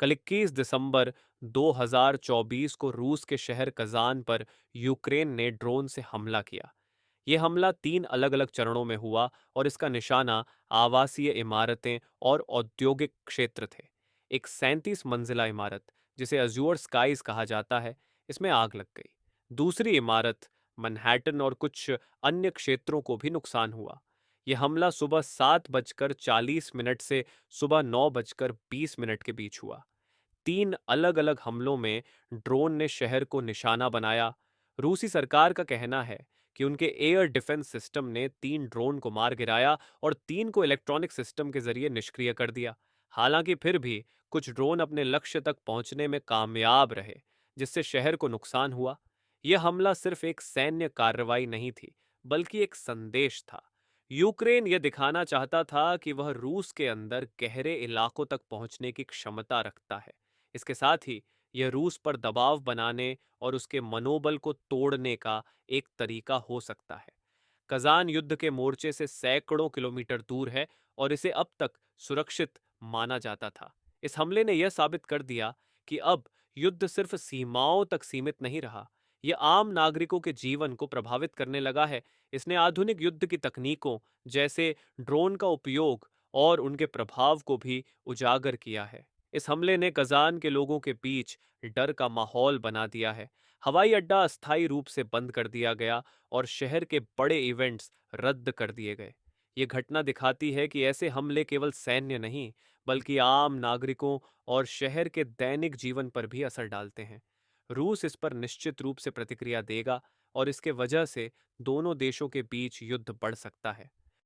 कल 21 दिसंबर 2024 को रूस के शहर कजान पर यूक्रेन ने ड्रोन से हमला किया। यह हमला 3 अलग-अलग चरणों में हुआ और इसका निशाना आवासीय इमारतें और औद्योगिक क्षेत्र थे। एक 37 मंजिला इमारत, जिसे अज़ूर स्काईज कहा जाता है, इसमें आग लग गई। दूसरी इमारत, मैनहट्टन और कुछ अन्य क्षेत्रों को भी नुकसान हुआ। यह हमला सुबह 7:40 से सुबह 9:20 के बीच हुआ। 3 अलग-अलग हमलों में ड्रोन ने शहर को निशाना बनाया। रूसी सरकार का कहना है कि उनके एयर डिफेंस सिस्टम ने 3 ड्रोन को मार गिराया और 3 को इलेक्ट्रॉनिक सिस्टम के जरिए निष्क्रिय कर दिया। हालांकि फिर भी कुछ ड्रोन अपने लक्ष्य तक पहुंचने में कामयाब रहे, जिससे शहर को नुकसान हुआ। यह हमला सिर्फ एक सैन्य कार्रवाई नहीं थी, बल्कि एक संदेश था। यूक्रेन यह दिखाना चाहता था कि वह रूस के अंदर गहरे इलाकों तक पहुंचने की क्षमता रखता है। इसके साथ ही यह रूस पर दबाव बनाने और उसके मनोबल को तोड़ने का एक तरीका हो सकता है। कजान युद्ध के मोर्चे से सैकड़ों किलोमीटर दूर है और इसे अब तक सुरक्षित माना जाता था। इस हमले ने यह साबित कर दिया कि अब युद्ध सिर्फ सीमाओं तक सीमित नहीं रहा, यह आम नागरिकों के जीवन को प्रभावित करने लगा है। इसने आधुनिक युद्ध की तकनीकों जैसे ड्रोन का उपयोग और उनके प्रभाव को भी उजागर किया है। इस हमले ने कजान के लोगों के बीच डर का माहौल बना दिया है। हवाई अड्डा अस्थायी रूप से बंद कर दिया गया और शहर के बड़े इवेंट्स रद्द कर दिए गए। ये घटना दिखाती है कि ऐसे हमले केवल सैन्य नहीं, बल्कि आम नागरिकों और शहर के दैनिक जीवन पर भी असर डालते हैं। रूस इस पर निश्चित रूप से प्रतिक्रिया देगा और इसके वजह से दोनों देशों के बीच युद्ध बढ़ सकता है।